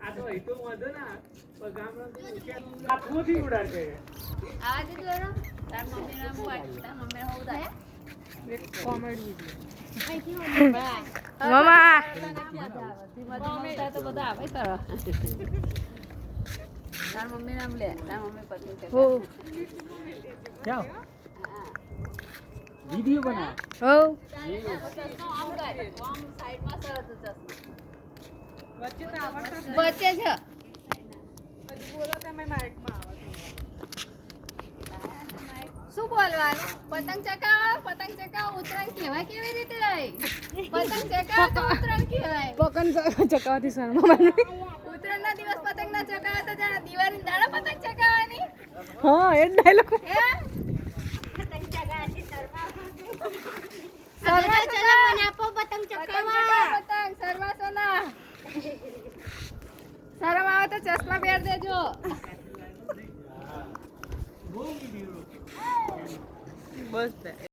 આ તો એ તો વધુ ના ગામડા હાથમાંથી ઉડાડે આ જે જોરો તાર મમ્મી ના મોય તાર મમ્મી હોઉ દા એક કોમેડી મામા મમ્મી તો બધા આવે તાર તાર મમ્મી નામ લે તાર મમ્મી પત્ની છે હો જાઓ વિડિયો બના હો આમ સાઈડ માં સરસ વચ્ચે છે બોલો તમે માઇકમાં શું બોલવાનું પતંગ ચકાવો ઉત્તરાયણ કહેવાય કેવી રીતે રહી પતંગ ચકાવો તો ઉત્તરાયણ કહેવાય પકન ચકાવતી શર્મા મને ઉત્તરાયણ ના દિવસ પતંગ ના ચકાવે તો જાણે દિવાળી દાડા પતંગ ચકાવવાની હા એ ડાયલોગ હે પતંગ ચકાવતી શર્મા ચલો મને આપો પતંગ ચકાવવા પતંગ શર્મા સોના શરમ આવે તો ચશ્મા પહેર દેજો બસ